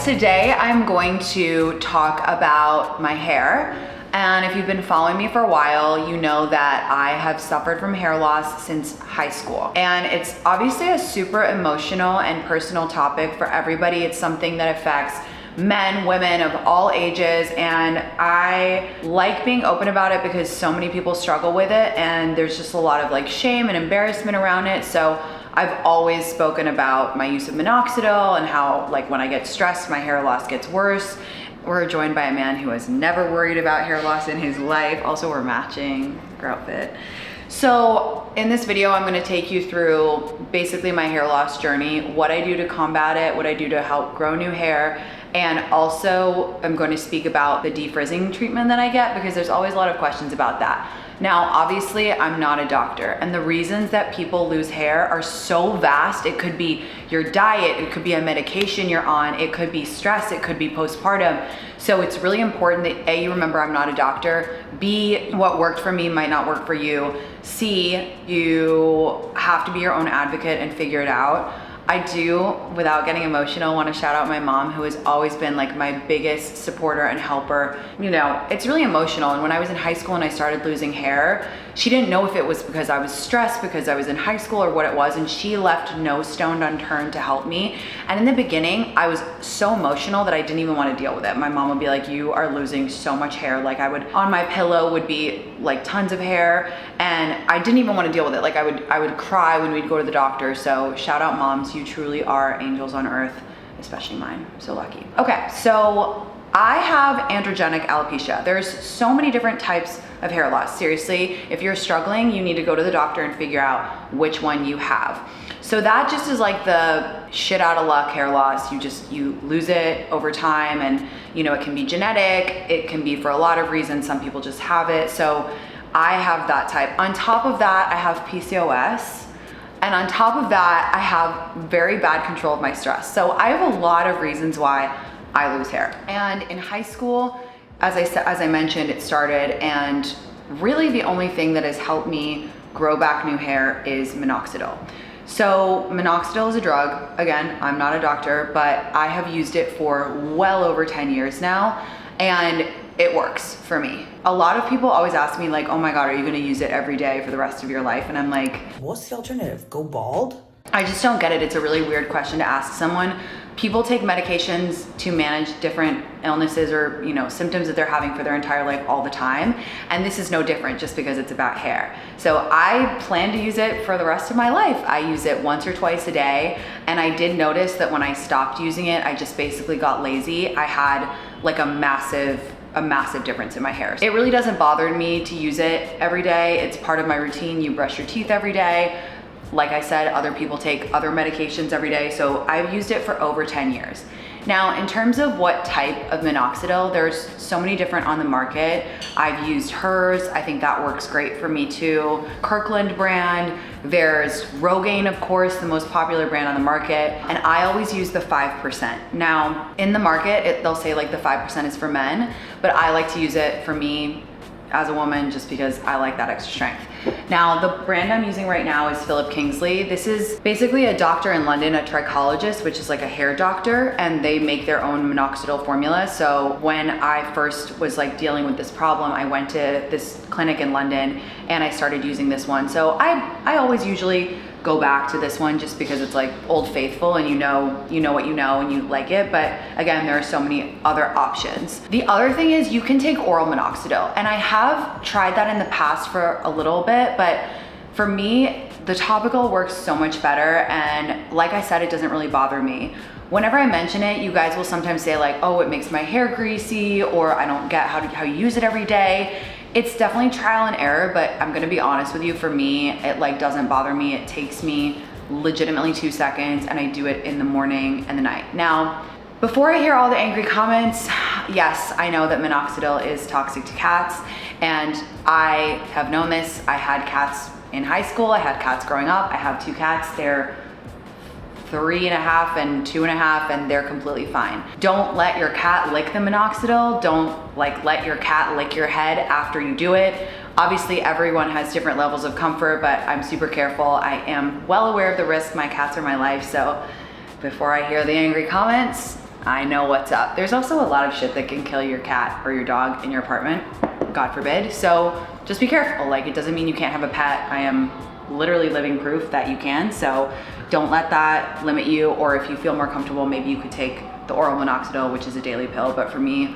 today I'm going to talk about my hair. And if you've been following me for a while, you know that I have suffered from hair loss since high school. And it's obviously a super emotional and personal topic for everybody. It's something that affects men, women of all ages, and I like being open about it because so many people struggle with it, and there's just a lot of like shame and embarrassment around it. So I've always spoken about my use of Minoxidil and how like when I get stressed, my hair loss gets worse. We're joined by a man who has never worried about hair loss in his life. Also, we're matching our outfit. So in this video, I'm gonna take you through basically my hair loss journey, what I do to combat it, what I do to help grow new hair, and also I'm going to speak about the defrizzing treatment that I get because there's always a lot of questions about that. Now, obviously, I'm not a doctor, and the reasons that people lose hair are so vast. It could be your diet, it could be a medication you're on, it could be stress, it could be postpartum. So it's really important that A, you remember I'm not a doctor, B, what worked for me might not work for you, C, you have to be your own advocate and figure it out. I do, without getting emotional, want to shout out my mom, who has always been like my biggest supporter and helper. You know, it's really emotional. And when I was in high school and I started losing hair, she didn't know if it was because I was stressed, because I was in high school, or what it was. And she left no stone unturned to help me. And in the beginning, I was so emotional that I didn't even want to deal with it. My mom would be like, you are losing so much hair. Like on my pillow would be like tons of hair. And I didn't even want to deal with it. Like I would cry when we'd go to the doctor. So shout out moms. You truly are angels on earth, especially mine. So lucky. Okay, so I have androgenic alopecia. There's so many different types of hair loss. Seriously, if you're struggling, you need to go to the doctor and figure out which one you have. So that just is like the shit out of luck hair loss. You lose it over time, and you know, it can be genetic, it can be for a lot of reasons. Some people just have it. So I have that type. On top of that, I have PCOS. And on top of that, I have very bad control of my stress. So I have a lot of reasons why I lose hair. And in high school, as I mentioned, it started, and really the only thing that has helped me grow back new hair is Minoxidil. So Minoxidil is a drug. Again, I'm not a doctor, but I have used it for well over 10 years now, and it works for me. A lot of people always ask me like, oh my God, are you gonna use it every day for the rest of your life? And I'm like, what's the alternative? Go bald? I just don't get it. It's a really weird question to ask someone. People take medications to manage different illnesses or, you know, symptoms that they're having for their entire life all the time. And this is no different just because it's about hair. So I plan to use it for the rest of my life. I use it once or twice a day. And I did notice that when I stopped using it, I just basically got lazy. I had like a massive difference in my hair. It really doesn't bother me to use it every day. It's part of my routine. You brush your teeth every day. Like I said, other people take other medications every day. So I've used it for over 10 years. Now, in terms of what type of Minoxidil, there's so many different on the market. I've used hers. I think that works great for me too. Kirkland brand. There's Rogaine, of course, the most popular brand on the market. And I always use the 5%. Now, in the market, they'll say like the 5% is for men, but I like to use it for me as a woman just because I like that extra strength. Now, the brand I'm using right now is Philip Kingsley. This is basically a doctor in London, a trichologist, which is like a hair doctor, and they make their own Minoxidil formula. So when I first was like dealing with this problem, I went to this clinic in London and I started using this one. So I always usually go back to this one just because it's like old faithful and you know what you know and you like it. But again, there are so many other options. The other thing is you can take oral Minoxidil, and I have tried that in the past for a little bit, but for me, the topical works so much better. And like I said, it doesn't really bother me. Whenever I mention it, you guys will sometimes say like, oh, it makes my hair greasy, or I don't get how you use it every day. It's definitely trial and error, but I'm gonna be honest with you, for me, it like doesn't bother me. It takes me legitimately 2 seconds, and I do it in the morning and the night. Now, before I hear all the angry comments, yes, I know that Minoxidil is toxic to cats, and I have known this. I had cats in high school, I had cats growing up. I have 2 cats. They're 3.5 and 2.5, and they're completely fine. Don't let your cat lick the Minoxidil. Don't like let your cat lick your head after you do it. Obviously, everyone has different levels of comfort, but I'm super careful. I am well aware of the risk. My cats are my life, so before I hear the angry comments, I know what's up. There's also a lot of shit that can kill your cat or your dog in your apartment, God forbid. So just be careful. Like, it doesn't mean you can't have a pet. I am literally living proof that you can. So don't let that limit you. Or if you feel more comfortable, maybe you could take the oral minoxidil, which is a daily pill. But for me,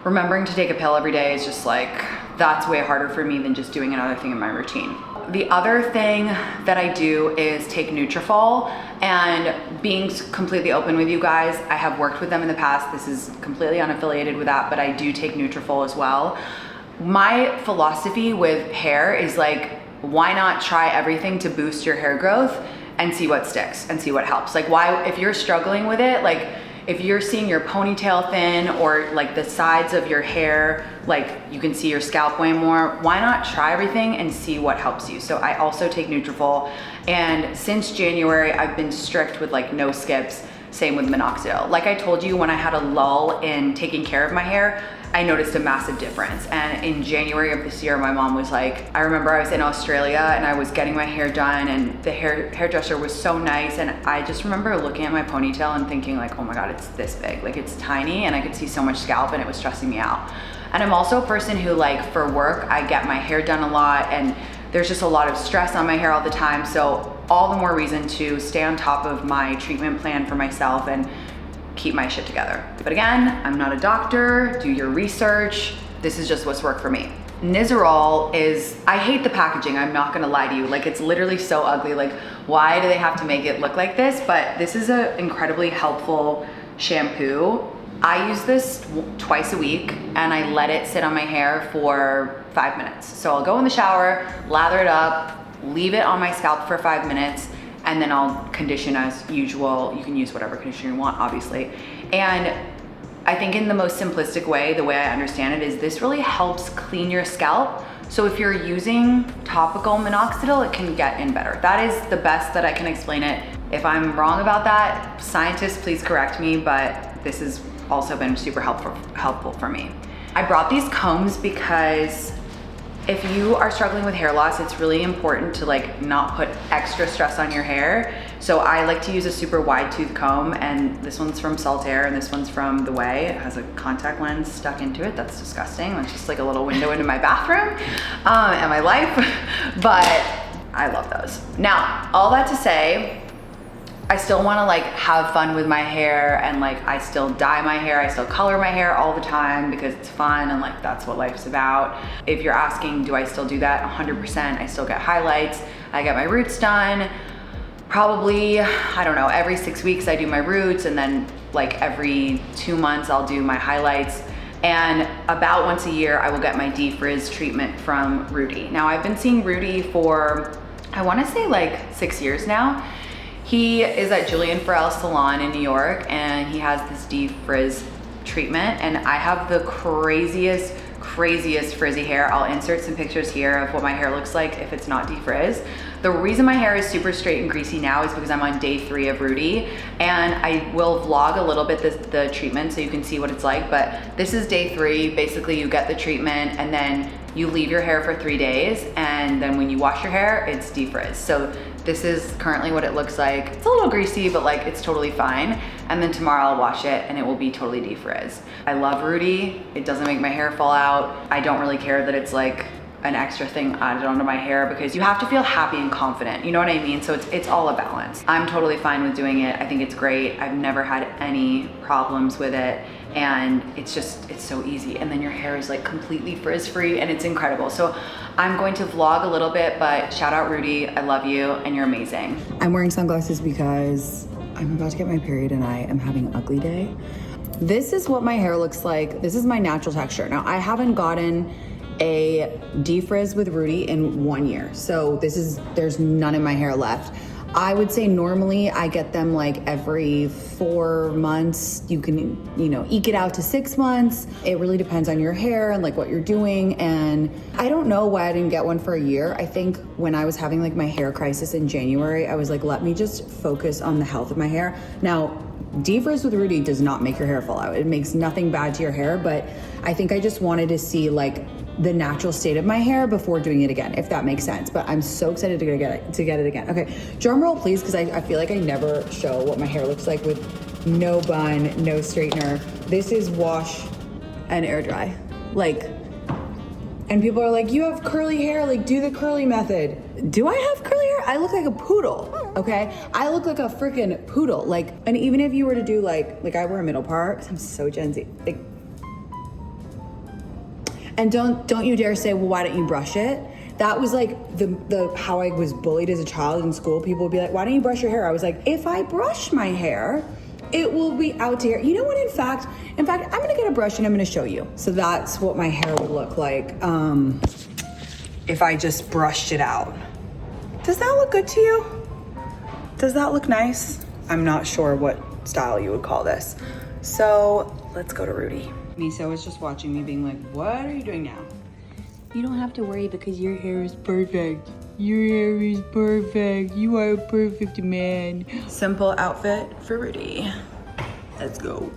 remembering to take a pill every day is just like, that's way harder for me than just doing another thing in my routine. The other thing that I do is take Nutrafol, and being completely open with you guys, I have worked with them in the past. This is completely unaffiliated with that, but I do take Nutrafol as well. My philosophy with hair is like, why not try everything to boost your hair growth and see what sticks and see what helps? Like, why, if you're struggling with it, like if you're seeing your ponytail thin or like the sides of your hair, like you can see your scalp way more, why not try everything and see what helps you? So I also take Nutrafol, and since January, I've been strict with like no skips, same with Minoxidil. Like I told you, when I had a lull in taking care of my hair, I noticed a massive difference. And in January of this year, my mom was like, I remember I was in Australia and I was getting my hair done, and the hairdresser was so nice. And I just remember looking at my ponytail and thinking like, oh my God, it's this big. Like, it's tiny, and I could see so much scalp, and it was stressing me out. And I'm also a person who, like, for work, I get my hair done a lot, and there's just a lot of stress on my hair all the time. So all the more reason to stay on top of my treatment plan for myself and keep my shit together. But again, I'm not a doctor. Do your research. This is just what's worked for me. Nizoral is, I hate the packaging, I'm not gonna lie to you. Like, it's literally so ugly. Like, why do they have to make it look like this? But this is an incredibly helpful shampoo. I use this twice a week, and I let it sit on my hair for 5 minutes. So I'll go in the shower, lather it up, leave it on my scalp for 5 minutes, and then I'll condition as usual. You can use whatever conditioner you want, obviously. And I think in the most simplistic way, the way I understand it is this really helps clean your scalp. So if you're using topical minoxidil, it can get in better. That is the best that I can explain it. If I'm wrong about that, scientists, please correct me, but this has also been super helpful for me. I brought these combs because if you are struggling with hair loss, it's really important to like not put extra stress on your hair. So I like to use a super wide tooth comb, and this one's from Saltaire and this one's from The Way. It has a contact lens stuck into it. That's disgusting. That's just like a little window into my bathroom and my life, but I love those. Now, all that to say, I still wanna like have fun with my hair, and like I still dye my hair, I still color my hair all the time because it's fun, and like that's what life's about. If you're asking, do I still do that? 100%. I still get highlights. I get my roots done. Probably, I don't know, every 6 weeks I do my roots, and then like every 2 months I'll do my highlights. And about once a year I will get my de-frizz treatment from Rudy. Now I've been seeing Rudy for, I wanna say like 6 years now. He is at Julian Farrell's salon in New York, and he has this de-frizz treatment, and I have the craziest frizzy hair. I'll insert some pictures here of what my hair looks like if it's not de-frizz. The reason my hair is super straight and greasy now is because I'm on day 3 of Rudy, and I will vlog a little bit the treatment so you can see what it's like, but this is day 3. Basically, you get the treatment and then you leave your hair for 3 days, and then when you wash your hair, it's de-frizz. So this is currently what it looks like. It's a little greasy, but like it's totally fine. And then tomorrow I'll wash it and it will be totally de-frizz. I love Rudy. It doesn't make my hair fall out. I don't really care that it's like an extra thing added onto my hair, because you have to feel happy and confident, you know what I mean? So it's all a balance. I'm totally fine with doing it. I think it's great. I've never had any problems with it, and it's so easy. And then your hair is like completely frizz-free, and it's incredible. So I'm going to vlog a little bit, but shout out Rudy, I love you, and you're amazing. I'm wearing sunglasses because I'm about to get my period and I am having an ugly day. This is what my hair looks like. This is my natural texture. Now, I haven't gotten a de-frizz with Rudy in 1 year. So there's none in my hair left. I would say normally I get them like every 4 months. You can, eke it out to 6 months. It really depends on your hair and like what you're doing. And I don't know why I didn't get one for a year. I think when I was having like my hair crisis in January, I was like, let me just focus on the health of my hair. Now, de-frizz with Rudy does not make your hair fall out. It makes nothing bad to your hair, but I think I just wanted to see like the natural state of my hair before doing it again, if that makes sense. But I'm so excited to get it again. Okay, drum roll please, because I feel like I never show what my hair looks like with no bun, no straightener. This is wash and air dry. Like, and people are like, you have curly hair, like do the curly method. Do I have curly hair? I look like a poodle, okay? I look like a freaking poodle. Like, and even if you were to do like I wear a middle part, 'cause I'm so Gen Z. Like, and don't you dare say, well, why don't you brush it? That was like the how I was bullied as a child in school. People would be like, why don't you brush your hair? I was like, if I brush my hair, it will be out to here. You know what, in fact, I'm gonna get a brush and I'm gonna show you. So that's what my hair would look like if I just brushed it out. Does that look good to you? Does that look nice? I'm not sure what style you would call this. So let's go to Rudy. Miso is just watching me being like, what are you doing now? You don't have to worry because your hair is perfect. Your hair is perfect. You are a perfect man. Simple outfit for Rudy. Let's go.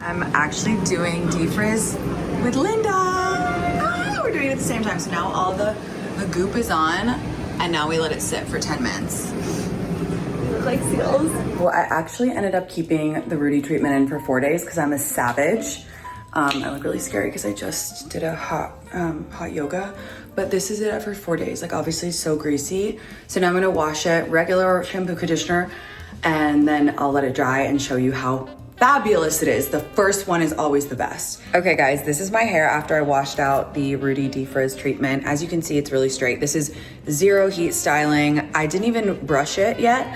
I'm actually doing de-frizz with Linda. We're doing it at the same time. So now all the goop is on and now we let it sit for 10 minutes. Look like seals. Well, I actually ended up keeping the Rudy treatment in for 4 days because I'm a savage. I look really scary because I just did a hot yoga, but this is it for 4 days. Like obviously so greasy. So now I'm gonna wash it, regular shampoo, conditioner, and then I'll let it dry and show you how fabulous it is. The first one is always the best. Okay guys, this is my hair after I washed out the Rudy de-frizz treatment. As you can see, it's really straight. This is zero heat styling. I didn't even brush it yet.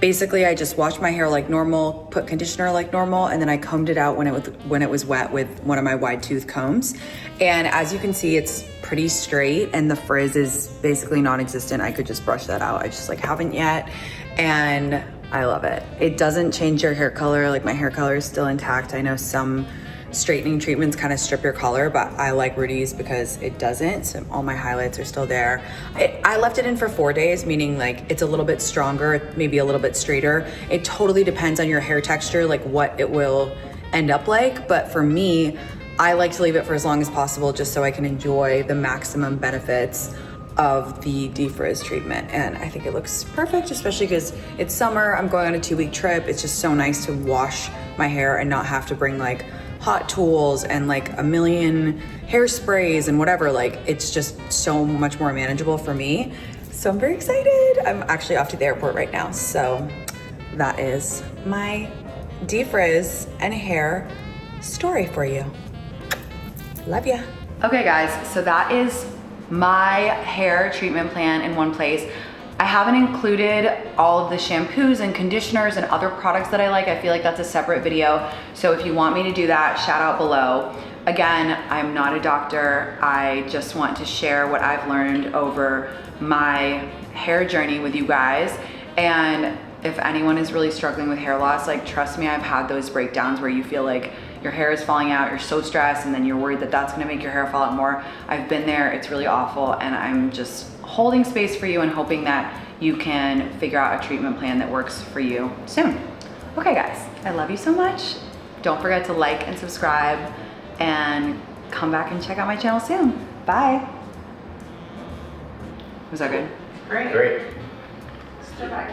Basically, I just washed my hair like normal, put conditioner like normal, and then I combed it out when it was wet with one of my wide tooth combs. And as you can see, it's pretty straight and the frizz is basically non-existent. I could just brush that out. I just like haven't yet. And I love it. It doesn't change your hair color. Like my hair color is still intact. I know some straightening treatments kind of strip your color, but I like Rudy's because it doesn't. So all my highlights are still there. I left it in for 4 days, meaning like it's a little bit stronger, maybe a little bit straighter. It totally depends on your hair texture, like what it will end up like. But for me, I like to leave it for as long as possible just so I can enjoy the maximum benefits of the de-frizz treatment. And I think it looks perfect, especially because it's summer. I'm going on a 2-week trip. It's just so nice to wash my hair and not have to bring like hot tools and like a million hairsprays and whatever. Like it's just so much more manageable for me. So I'm very excited. I'm actually off to the airport right now. So that is my de-frizz and hair story for you. Love ya. Okay guys, so that is my hair treatment plan in one place. I haven't included all of the shampoos and conditioners and other products that I like. I feel like that's a separate video. So if you want me to do that, shout out below. Again, I'm not a doctor. I just want to share what I've learned over my hair journey with you guys. And if anyone is really struggling with hair loss, like trust me, I've had those breakdowns where you feel like your hair is falling out, you're so stressed, and then you're worried that that's gonna make your hair fall out more. I've been there, it's really awful, and I'm just holding space for you and hoping that you can figure out a treatment plan that works for you soon. Okay guys, I love you so much. Don't forget to like and subscribe and come back and check out my channel soon. Bye. Was that good? Great. Step back.